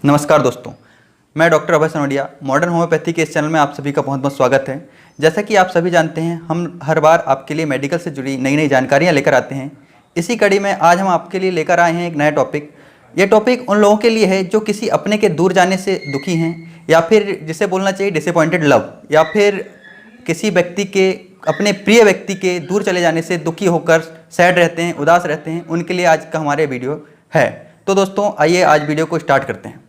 नमस्कार दोस्तों, मैं डॉक्टर अभय सनोडिया। मॉडर्न होम्योपैथी के इस चैनल में आप सभी का बहुत बहुत स्वागत है। जैसा कि आप सभी जानते हैं, हम हर बार आपके लिए मेडिकल से जुड़ी नई नई जानकारियां लेकर आते हैं। इसी कड़ी में आज हम आपके लिए लेकर आए हैं एक नया टॉपिक। ये टॉपिक उन लोगों के लिए है जो किसी अपने के दूर जाने से दुखी हैं, या फिर जिसे बोलना चाहिए डिसअपॉइंटेड लव, या फिर किसी व्यक्ति के अपने प्रिय व्यक्ति के दूर चले जाने से दुखी होकर सैड रहते हैं, उदास रहते हैं। उनके लिए आज का हमारे वीडियो है। तो दोस्तों आइए आज वीडियो को स्टार्ट करते हैं।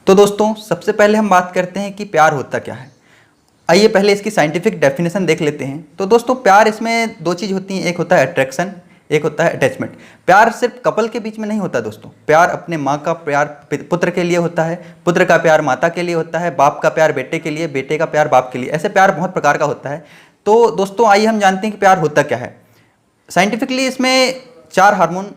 तो दोस्तों सबसे पहले हम बात करते हैं कि प्यार होता क्या है। आइए पहले इसकी साइंटिफिक डेफिनेशन देख लेते हैं। तो दोस्तों प्यार, इसमें दो चीज़ होती हैं, एक होता है अट्रैक्शन, एक होता है अटैचमेंट। प्यार सिर्फ कपल के बीच में नहीं होता दोस्तों। प्यार अपने माँ का प्यार पुत्र के लिए होता है, पुत्र का प्यार माता के लिए होता है, बाप का प्यार बेटे के लिए, बेटे का प्यार बाप के लिए। ऐसे प्यार बहुत प्रकार का होता है। तो दोस्तों आइए हम जानते हैं कि प्यार होता क्या है। साइंटिफिकली इसमें चार हार्मोन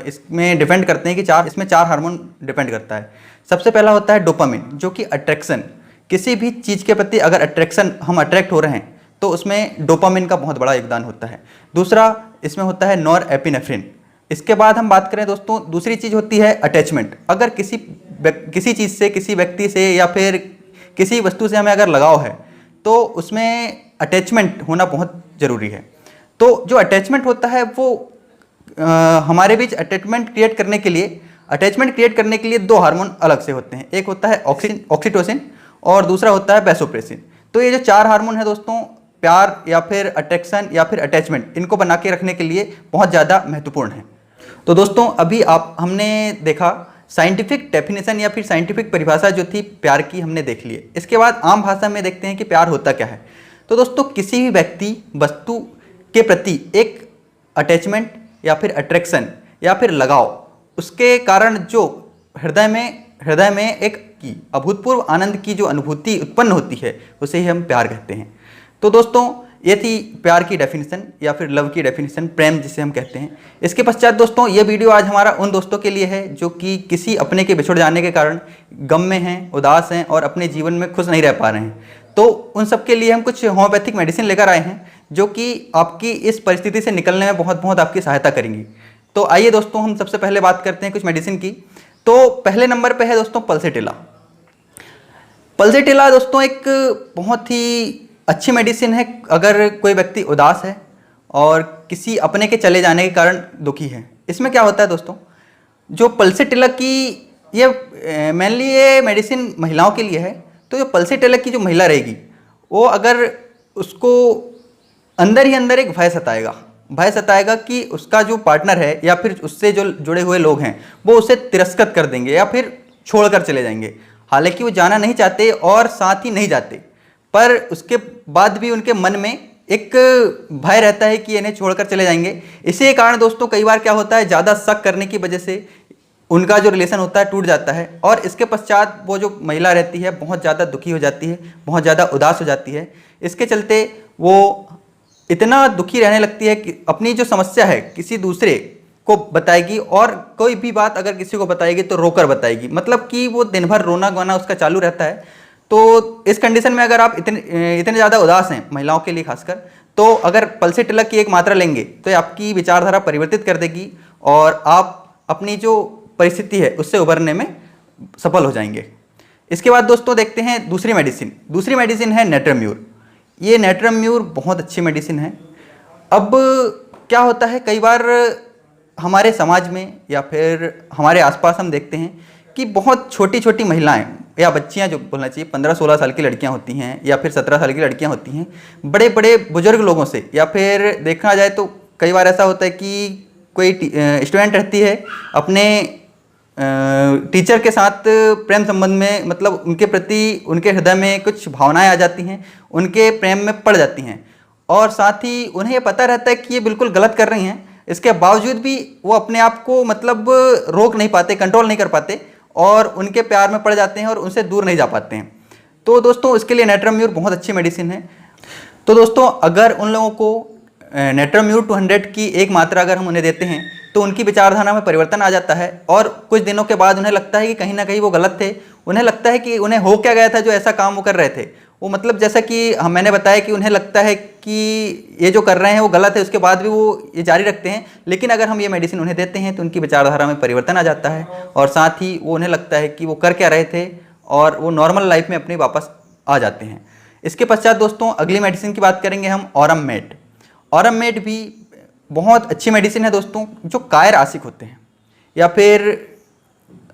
इसमें डिपेंड करते हैं कि इसमें चार हार्मोन डिपेंड करता है। सबसे पहला होता है डोपामिन, जो कि अट्रैक्शन, किसी भी चीज़ के प्रति अगर हम अट्रैक्ट हो रहे हैं तो उसमें डोपामिन का बहुत बड़ा योगदान होता है। दूसरा इसमें होता है नॉर एपिनेफ्रिन। इसके बाद हम बात करें दोस्तों, दूसरी चीज़ होती है अटैचमेंट। अगर किसी चीज़ से, किसी व्यक्ति से या फिर किसी वस्तु से हमें अगर लगाव है तो उसमें अटैचमेंट होना बहुत ज़रूरी है। तो जो अटैचमेंट होता है वो हमारे बीच अटैचमेंट क्रिएट करने के लिए दो हार्मोन अलग से होते हैं। एक होता है ऑक्सीटोसिन और दूसरा होता है वैसोप्रेसिन। तो ये जो चार हार्मोन है दोस्तों, प्यार या फिर अट्रैक्शन या फिर अटैचमेंट, इनको बना के रखने के लिए बहुत ज़्यादा महत्वपूर्ण है। तो दोस्तों अभी हमने देखा साइंटिफिक डेफिनेशन या फिर साइंटिफिक परिभाषा जो थी प्यार की, हमने देख ली है। इसके बाद आम भाषा में देखते हैं कि प्यार होता क्या है। तो दोस्तों किसी भी व्यक्ति वस्तु के प्रति एक अटैचमेंट या फिर अट्रैक्शन या फिर लगाव, उसके कारण जो हृदय में एक अभूतपूर्व आनंद की जो अनुभूति उत्पन्न होती है, उसे ही हम प्यार कहते हैं। तो दोस्तों ये थी प्यार की डेफिनेशन या फिर लव की डेफिनेशन, प्रेम जिसे हम कहते हैं। इसके पश्चात दोस्तों ये वीडियो आज हमारा उन दोस्तों के लिए है जो कि किसी अपने के बिछुड़ जाने के कारण गम में हैं, उदास हैं और अपने जीवन में खुश नहीं रह पा रहे हैं। तो उन सब के लिए हम कुछ होम्योपैथिक मेडिसिन लेकर आए हैं जो कि आपकी इस परिस्थिति से निकलने में बहुत बहुत आपकी सहायता करेंगी। तो आइए दोस्तों हम सबसे पहले बात करते हैं कुछ मेडिसिन की। तो पहले नंबर पे है दोस्तों पल्सेटिला। पल्सेटिला दोस्तों एक बहुत ही अच्छी मेडिसिन है अगर कोई व्यक्ति उदास है और किसी अपने के चले जाने के कारण दुखी है। इसमें क्या होता है दोस्तों, जो पल्सेटिला की ये मेनली ये मेडिसिन महिलाओं के लिए है। तो जो पल्सेटिला की जो महिला रहेगी वो अगर उसको अंदर ही अंदर एक भय सताएगा कि उसका जो पार्टनर है या फिर उससे जो जुड़े हुए लोग हैं वो उसे तिरस्कृत कर देंगे या फिर छोड़कर चले जाएंगे। हालांकि वो जाना नहीं चाहते और साथ ही नहीं जाते, पर उसके बाद भी उनके मन में एक भय रहता है कि इन्हें छोड़कर चले जाएंगे। इसी कारण दोस्तों कई बार क्या होता है, ज़्यादा शक करने की वजह से उनका जो रिलेशन होता है टूट जाता है और इसके पश्चात वो जो महिला रहती है बहुत ज़्यादा दुखी हो जाती है, बहुत ज़्यादा उदास हो जाती है। इसके चलते वो इतना दुखी रहने लगती है कि अपनी जो समस्या है किसी दूसरे को बताएगी, और कोई भी बात अगर किसी को बताएगी तो रोकर बताएगी, मतलब कि वो दिन भर रोना गाना उसका चालू रहता है। तो इस कंडीशन में अगर आप इतने ज़्यादा उदास हैं, महिलाओं के लिए खासकर, तो अगर पल्सेटिला की एक मात्रा लेंगे तो ये आपकी विचारधारा परिवर्तित कर देगी और आप अपनी जो परिस्थिति है उससे उबरने में सफल हो जाएंगे। इसके बाद दोस्तों देखते हैं दूसरी मेडिसिन है नेट्रम्यूर। ये नेट्रम्यूर बहुत अच्छी मेडिसिन है। अब क्या होता है, कई बार हमारे समाज में या फिर हमारे आसपास हम देखते हैं कि बहुत छोटी छोटी महिलाएं या बच्चियां, जो बोलना चाहिए 15-16 साल की लड़कियां होती हैं या फिर 17 साल की लड़कियां होती हैं, बड़े बड़े बुजुर्ग लोगों से, या फिर देखा जाए तो कई बार ऐसा होता है कि कोई स्टूडेंट रहती है अपने टीचर के साथ प्रेम संबंध में, मतलब उनके प्रति उनके हृदय में कुछ भावनाएं आ जाती हैं, उनके प्रेम में पड़ जाती हैं और साथ ही उन्हें ये पता रहता है कि ये बिल्कुल गलत कर रही हैं। इसके बावजूद भी वो अपने आप को मतलब रोक नहीं पाते, कंट्रोल नहीं कर पाते और उनके प्यार में पड़ जाते हैं और उनसे दूर नहीं जा पाते हैं। तो दोस्तों इसके लिए नेट्रम्यूर बहुत अच्छी मेडिसिन है। तो दोस्तों अगर उन लोगों को नेट्रम्यूर 200 की एक मात्रा अगर हम उन्हें देते हैं तो उनकी विचारधारा में परिवर्तन आ जाता है और कुछ दिनों के बाद उन्हें लगता है कि कहीं ना कहीं वो गलत थे। उन्हें लगता है कि उन्हें हो क्या गया था जो ऐसा काम वो कर रहे थे। वो मतलब जैसा कि मैंने बताया कि उन्हें लगता है कि ये जो कर रहे हैं वो गलत है, उसके बाद भी वो ये जारी रखते हैं। लेकिन अगर हम ये मेडिसिन उन्हें देते हैं तो उनकी विचारधारा में परिवर्तन आ जाता है और साथ ही वो उन्हें लगता है कि वो कर क्या रहे थे और वो नॉर्मल लाइफ में अपनी वापस आ जाते हैं। इसके पश्चात दोस्तों अगली मेडिसिन की बात करेंगे हम, ऑरम मेड। ऑरम मेड भी बहुत अच्छी मेडिसिन है दोस्तों। जो कायर आशिक होते हैं या फिर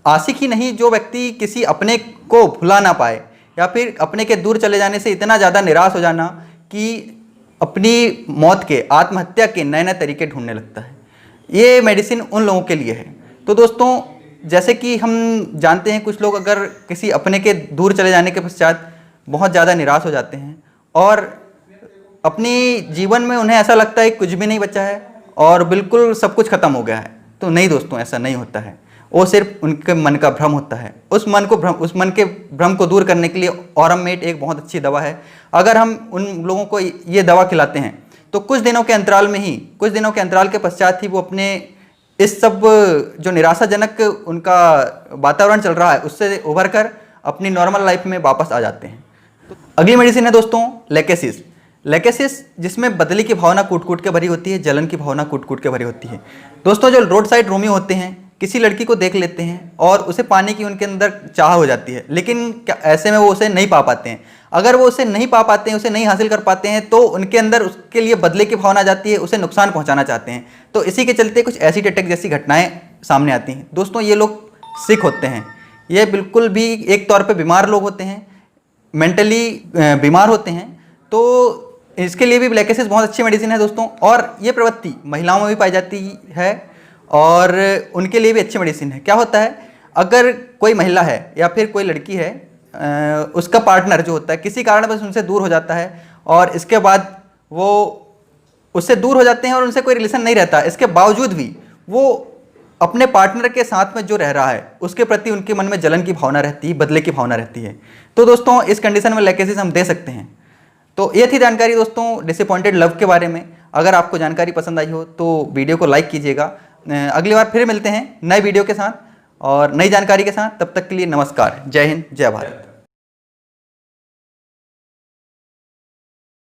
आशिक ही नहीं, जो व्यक्ति किसी अपने को भुला ना पाए या फिर अपने के दूर चले जाने से इतना ज़्यादा निराश हो जाना कि अपनी मौत के, आत्महत्या के नए नए तरीके ढूंढने लगता है, ये मेडिसिन उन लोगों के लिए है। तो दोस्तों जैसे कि हम जानते हैं कुछ लोग अगर किसी अपने के दूर चले जाने के पश्चात बहुत ज़्यादा निराश हो जाते हैं और अपनी जीवन में उन्हें ऐसा लगता है कुछ भी नहीं बचा है और बिल्कुल सब कुछ खत्म हो गया है। तो नहीं दोस्तों, ऐसा नहीं होता है। वो सिर्फ उनके मन का भ्रम होता है। उस मन के भ्रम को दूर करने के लिए ऑरम मेड एक बहुत अच्छी दवा है। अगर हम उन लोगों को ये दवा खिलाते हैं तो कुछ दिनों के अंतराल के पश्चात ही वो अपने इस सब जो निराशाजनक उनका वातावरण चल रहा है उससे उभर कर अपनी नॉर्मल लाइफ में वापस आ जाते हैं। तो अगली मेडिसिन है दोस्तों लेकेसिस। लेकेसिस जिसमें बदले की भावना कूट कूट के भरी होती है, जलन की भावना कूट कूट के भरी होती है। दोस्तों जो रोड साइड रोमियो होते हैं किसी लड़की को देख लेते हैं और उसे पाने की उनके अंदर चाह हो जाती है, लेकिन ऐसे में वो उसे नहीं पा पाते हैं। अगर वो उसे नहीं पा पाते हैं, उसे नहीं हासिल कर पाते हैं तो उनके अंदर उसके लिए बदले की भावना आ जाती है, उसे नुकसान पहुंचाना चाहते हैं। तो इसी के चलते कुछ एसिड अटैक जैसी घटनाएं सामने आती हैं। दोस्तों ये लोग सिक होते हैं, ये बिल्कुल भी एक तौर पे बीमार लोग होते हैं, मेंटली बीमार होते हैं। तो इसके लिए भी लेकेसिस बहुत अच्छी मेडिसिन है दोस्तों। और ये प्रवृत्ति महिलाओं में भी पाई जाती है और उनके लिए भी अच्छी मेडिसिन है। क्या होता है, अगर कोई महिला है या फिर कोई लड़की है, उसका पार्टनर जो होता है किसी कारणवश उनसे दूर हो जाता है और इसके बाद वो उससे दूर हो जाते हैं और उनसे कोई रिलेशन नहीं रहता, इसके बावजूद भी वो अपने पार्टनर के साथ में जो रह रहा है उसके प्रति उनके मन में जलन की भावना रहती है, बदले की भावना रहती है। तो दोस्तों इस कंडीशन में लेकेसिस हम दे सकते हैं। तो ये थी जानकारी दोस्तों डिसअपॉइंटेड लव के बारे में। अगर आपको जानकारी पसंद आई हो तो वीडियो को लाइक कीजिएगा। अगली बार फिर मिलते हैं नए वीडियो के साथ और नई जानकारी के साथ। तब तक के लिए नमस्कार। जय हिंद, जय भारत।